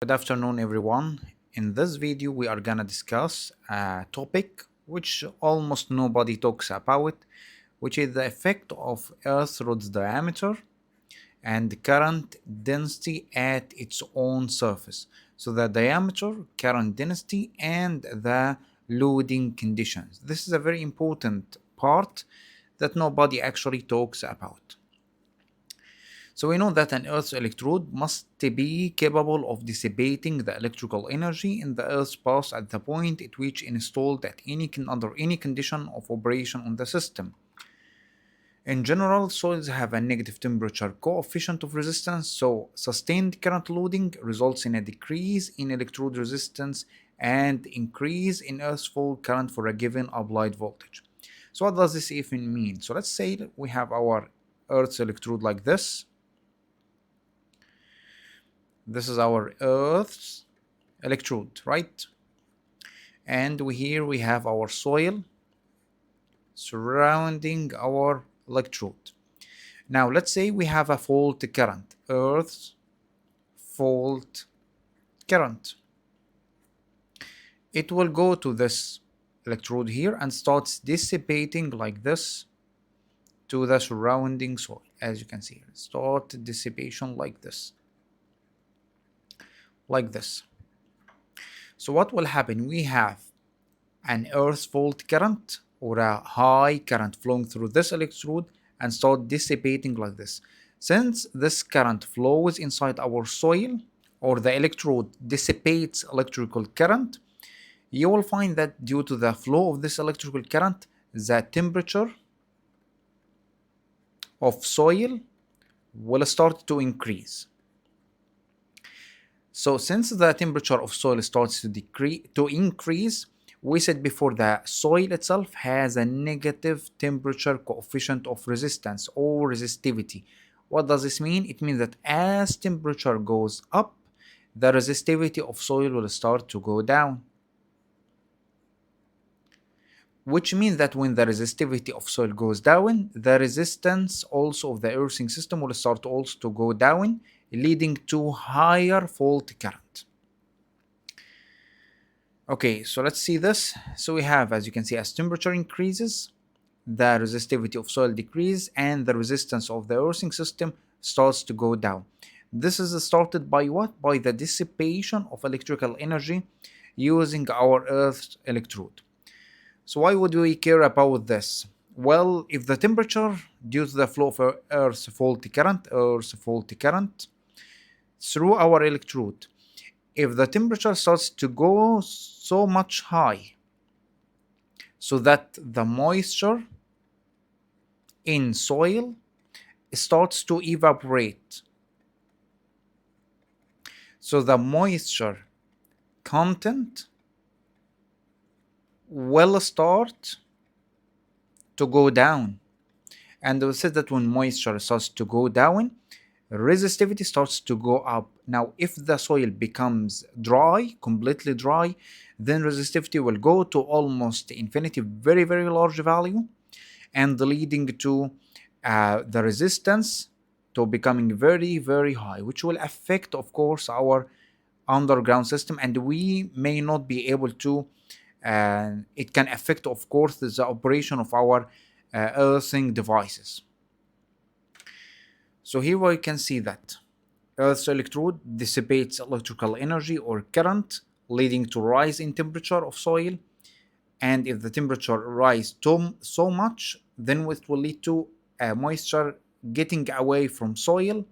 Good afternoon, everyone. In this video, we are gonna discuss a topic which almost nobody talks about, which is the effect of Earth's diameter and current density at its own surface. So the diameter, current density, and the loading conditions. This is a very important part that nobody actually talks about. So we know that an Earth's electrode must be capable of dissipating the electrical energy in the Earth's path at the point at which installed under any condition of operation on the system. In general, soils have a negative temperature coefficient of resistance, so sustained current loading results in a decrease in electrode resistance and increase in Earth's full current for a given applied voltage. So what does this even mean? So let's say we have our Earth's electrode like this. This is our Earth's electrode, right? And here we have our soil surrounding our electrode. Now let's say we have a fault current, Earth's fault current. It will go to this electrode here and starts dissipating like this to the surrounding soil. As you can see, start dissipation like this. So what will happen? We have an earth fault current or a high current flowing through this electrode and start dissipating like this. Since this current flows inside our soil, or the electrode dissipates electrical current, you will find that due to the flow of this electrical current, the temperature of soil will start to increase. So since the temperature of soil starts to increase, we said before the soil itself has a negative temperature coefficient of resistance or resistivity. What does this mean? It means that as temperature goes up, the resistivity of soil will start to go down. Which means that when the resistivity of soil goes down, the resistance also of the earthing system will start also to go down, leading to higher fault current. Okay, so let's see this. So we have, as you can see, as temperature increases, the resistivity of soil decreases and the resistance of the earthing system starts to go down. This is started by what? By the dissipation of electrical energy using our Earth's electrode. So why would we care about this? Well, if the temperature due to the flow of Earth's fault current through our electrode, if the temperature starts to go so much high so that the moisture in soil starts to evaporate, so the moisture content will start to go down. And we said that when moisture starts to go down, resistivity starts to go up. Now, if the soil becomes dry, completely dry, then resistivity will go to almost infinity, very, very large value, and leading to the resistance to becoming very, very high, which will affect, of course, our underground system, and we may not be able to. It can affect, of course, the operation of our earthing devices. So here we can see that Earth's electrode dissipates electrical energy or current, leading to rise in temperature of soil. And if the temperature rises so much, then it will lead to moisture getting away from soil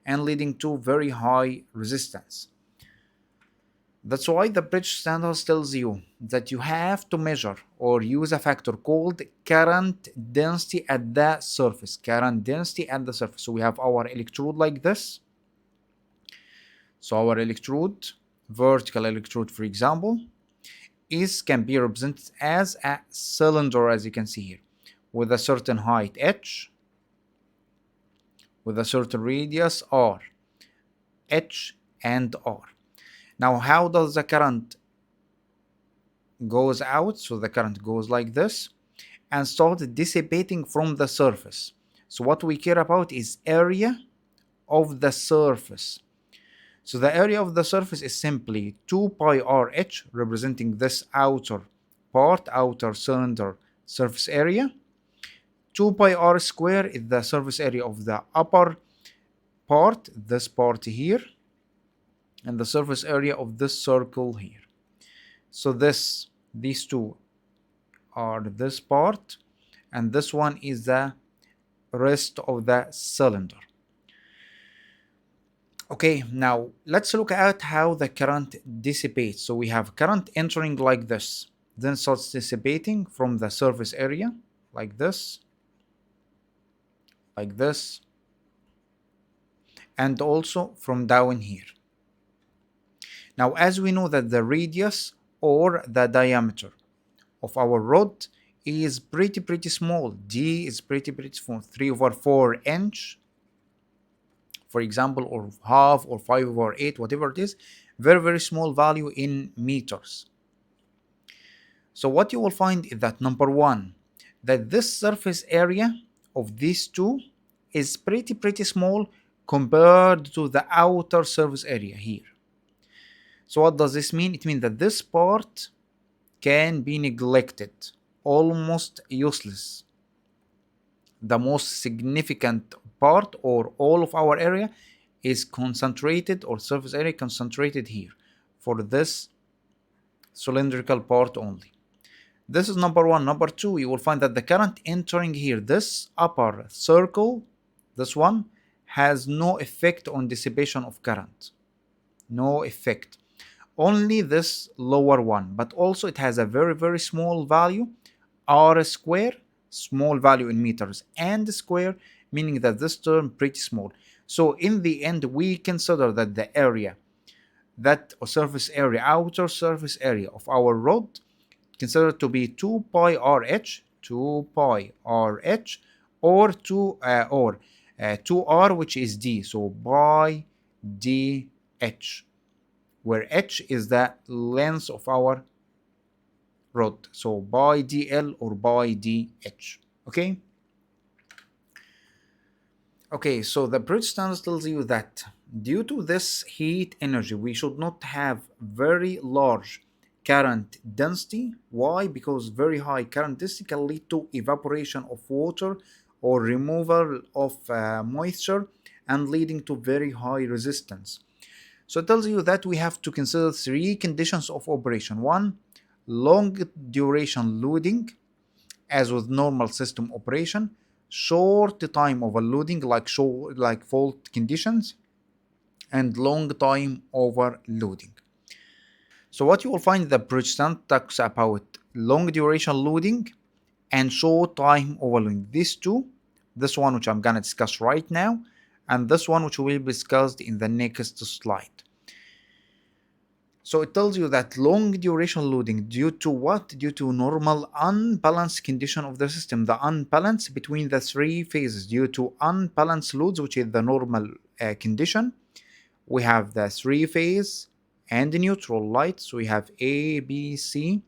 and leading to very high resistance. That's why the British standards tells you that you have to measure or use a factor called current density at the surface. So we have our electrode like this. So our electrode, vertical electrode for example, can be represented as a cylinder, as you can see here, with a certain height h, with a certain radius r, h and r. Now, how does the current goes out? So the current goes like this and starts dissipating from the surface. So what we care about is area of the surface. So the area of the surface is simply 2 pi RH, representing this outer part, outer cylinder surface area. 2 pi r square is the surface area of the upper part, this part here, and the surface area of this circle here. So these two are this part, and this one is the rest of the cylinder. Okay, now let's look at how the current dissipates. So we have current entering like this, then starts dissipating from the surface area like this, and also from down here. Now, as we know that the radius or the diameter of our rod is pretty small. D is pretty small, 3/4 inch, for example, or half or 5/8, whatever it is, very small value in meters. So what you will find is that number one, that this surface area of these two is pretty small compared to the outer surface area here. So what does this mean? It means that this part can be neglected, almost useless. The most significant part or all of our area is concentrated, or surface area concentrated here for this cylindrical part only. This is number one. Number two, you will find that the current entering here, this upper circle, this one, has no effect on dissipation of current. No effect. Only this lower one, but also it has a very small value, r square, small value in meters, and square, meaning that this term pretty small. So in the end, we consider that the area, that surface area, outer surface area of our rod, considered to be 2 pi RH, 2 pi RH, or 2r, which is d, so pi dh, where h is the length of our rod, so pi dl or pi dh. Okay, so the British standard tells you that due to this heat energy, we should not have very large current density. Why? Because very high current density can lead to evaporation of water or removal of moisture, and leading to very high resistance. So it tells you that we have to consider three conditions of operation. One, long duration loading, as with normal system operation. Short time overloading, like fault conditions, and long time overloading. So what you will find, the British standard talks about long duration loading and short time overloading. These two, this one which I'm gonna discuss right now, and this one which will be discussed in the next slide. So it tells you that long duration loading, due to what? Due to normal unbalanced condition of the system, the unbalance between the three phases, due to unbalanced loads, which is the normal condition. We have the three phase and the neutral light. So we have A, B, C,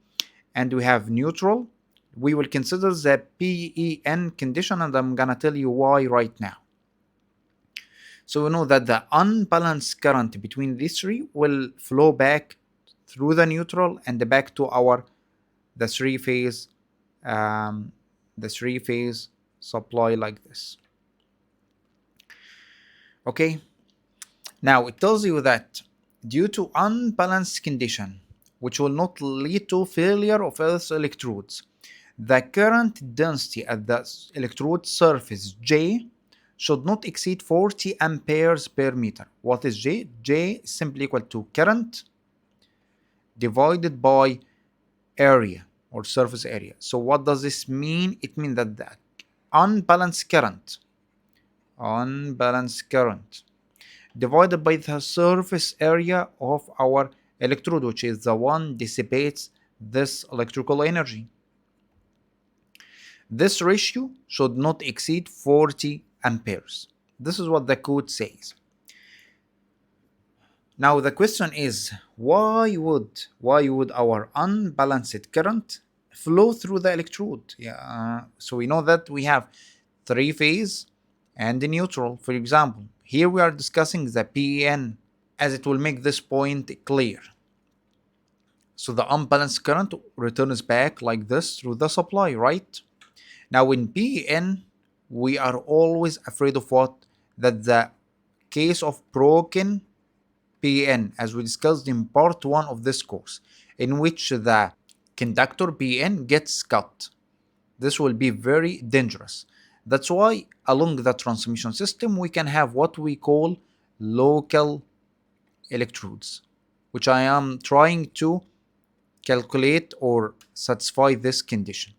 and we have neutral. We will consider the PEN condition, and I'm gonna tell you why right now. So we know that the unbalanced current between these three will flow back through the neutral and back to the three phase supply like this. Okay. Now it tells you that due to unbalanced condition, which will not lead to failure of Earth's electrodes, the current density at the electrode surface J should not exceed 40 amperes per meter. What is J? J is simply equal to current divided by area or surface area. So what does this mean? It means that the unbalanced current divided by the surface area of our electrode, which is the one dissipates this electrical energy. This ratio should not exceed 40 amperes. This is what the code says. Now the question is, why would our unbalanced current flow through the electrode? So we know that we have three phase and the neutral. For example, here we are discussing the PEN as it will make this point clear. So the unbalanced current returns back like this through the supply, right? Now in PN, we are always afraid of what? That the case of broken PN, as we discussed in part 1 of this course, in which the conductor PN gets cut. This will be very dangerous. That's why along the transmission system we can have what we call local electrodes, which I am trying to calculate or satisfy this condition.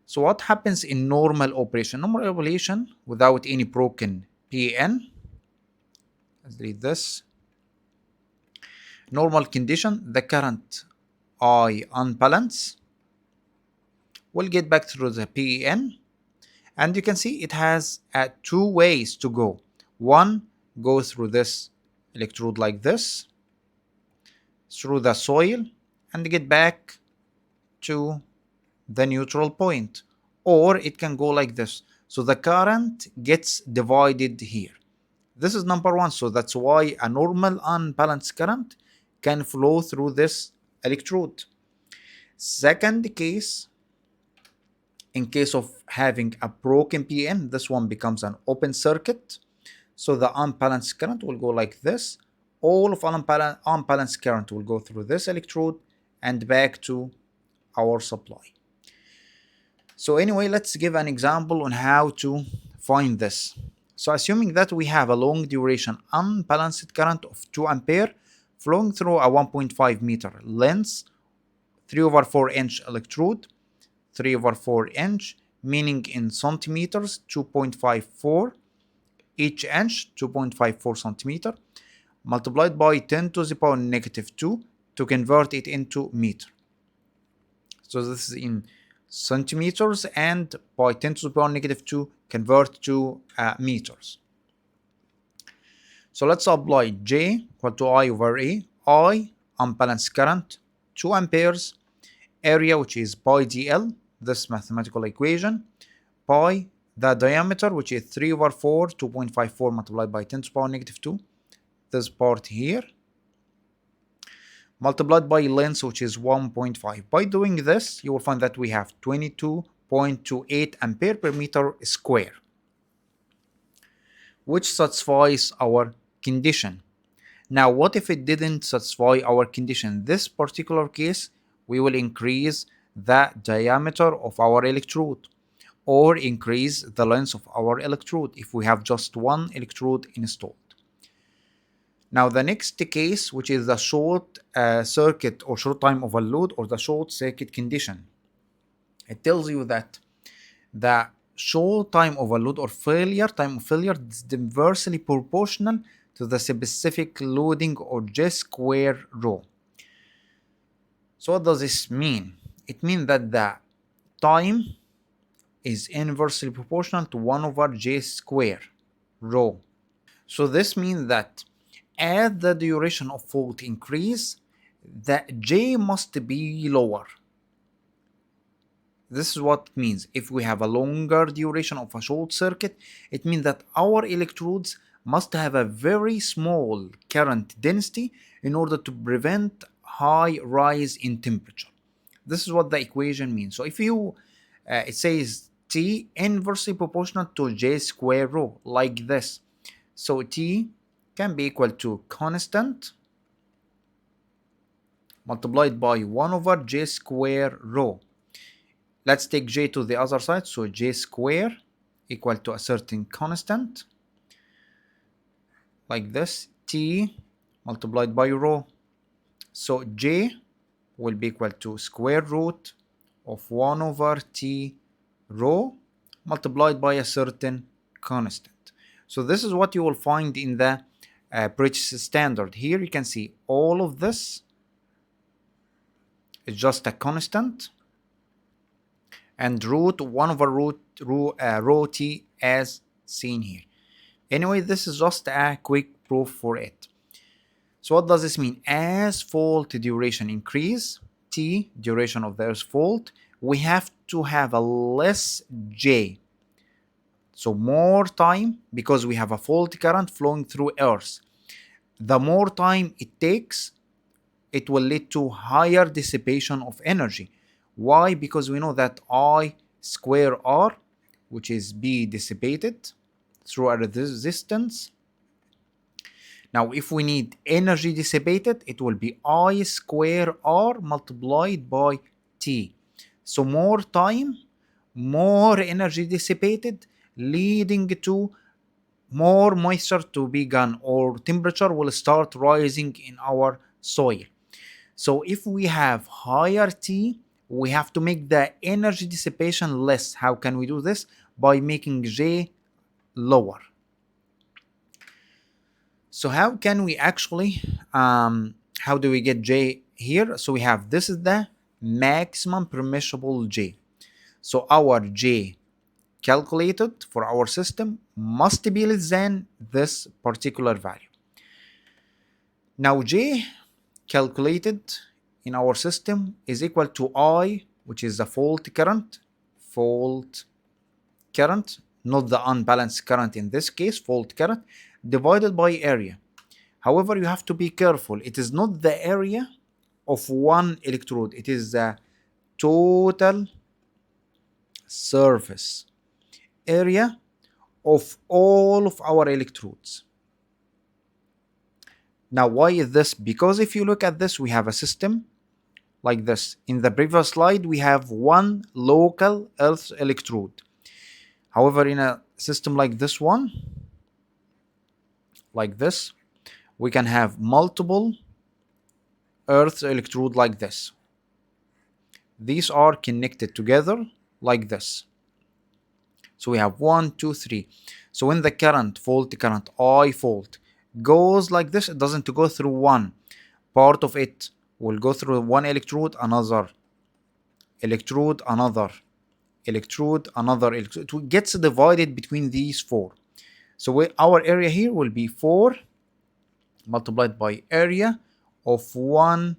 So what happens in normal operation? Normal operation without any broken PN. Let's read this. Normal condition, the current I unbalance will get back through the PN, and you can see it has two ways to go. One, go through this electrode like this, through the soil, and get back to the neutral point, or it can go like this. So the current gets divided here. This is number one. So that's why a normal unbalanced current can flow through this electrode. Second case, in case of having a broken PN, this one becomes an open circuit. So the unbalanced current will go like this. All of unbalanced current will go through this electrode and back to our supply. So anyway, let's give an example on how to find this. So assuming that we have a long duration unbalanced current of 2 ampere flowing through a 1.5 meter length, 3/4 inch electrode, 3/4 inch, meaning in centimeters, 2.54 each inch, 2.54 centimeter, multiplied by 10 to the power negative 2 to convert it into meter. So this is in centimeters, and by 10 to the power negative 2 convert to meters. So let's apply J equal to I over A. I, unbalanced current, 2 amperes, area which is pi dl, this mathematical equation, pi, the diameter which is 3/4, 2.54 multiplied by 10 to the power negative 2, this part here, multiplied by length which is 1.5. By doing this, you will find that we have 22.28 ampere per meter square, which satisfies our condition. Now, what if it didn't satisfy our condition? In this particular case, we will increase the diameter of our electrode or increase the length of our electrode if we have just one electrode installed. Now the next case, which is the short circuit or short time overload or the short circuit condition. It tells you that the short time overload or time of failure is inversely proportional to the specific loading or J square rho. So what does this mean? It means that the time is inversely proportional to 1/J square rho. So this means that as the duration of fault increase, the J must be lower. This is what it means. If we have a longer duration of a short circuit, it means that our electrodes must have a very small current density in order to prevent high rise in temperature. This is what the equation means. So if you, it says T inversely proportional to J square rho, like this. So T can be equal to constant multiplied by 1/J square rho. Let's take J to the other side. So J square equal to a certain constant, like this, T multiplied by rho. So J will be equal to square root of 1/T rho multiplied by a certain constant. So this is what you will find in the British standard. Here you can see all of this is just a constant and root 1/rho T as seen here. Anyway, this is just a quick proof for it. So what does this mean? As fault duration increase, T, duration of the Earth's fault, we have to have a less J. So more time, because we have a fault current flowing through Earth. the more time it takes, it will lead to higher dissipation of energy. Why? Because we know that I square R, which is B dissipated through a resistance. Now, if we need energy dissipated, it will be I square R multiplied by T. So more time, more energy dissipated, leading to more moisture to be gone, or temperature will start rising in our soil. So if we have higher T, we have to make the energy dissipation less. How can we do this? By making J lower. So how can we actually, how do we get J here? So we have, this is the maximum permissible J. So our J calculated for our system must be less than this particular value. Now J calculated in our system is equal to I, which is the fault current, not the unbalanced current in this case, fault current, divided by area. However, you have to be careful. It is not the area of one electrode. It is the total surface area of all of our electrodes. Now, why is this? Because if you look at this, we have a system like this. In the previous slide, we have one local earth electrode. However, in a system like this one, like this, we can have multiple earth electrode like this. These are connected together like this. So we have 1, 2, 3. So when the current, fault current, I fault, goes like this, it doesn't go through one. Part of it will go through one electrode, another electrode, another electrode, another electrode. It gets divided between these four. So our area here will be 4 multiplied by area of one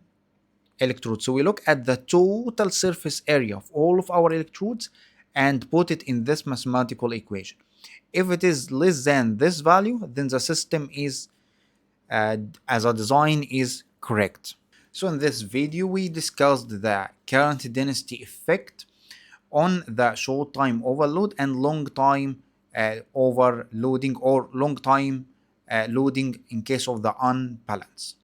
electrode. So we look at the total surface area of all of our electrodes and put it in this mathematical equation. If it is less than this value, then the system is, as a design, is correct. So in this video, we discussed the current density effect on the short time overload and long time overloading, or long time loading in case of the unbalance.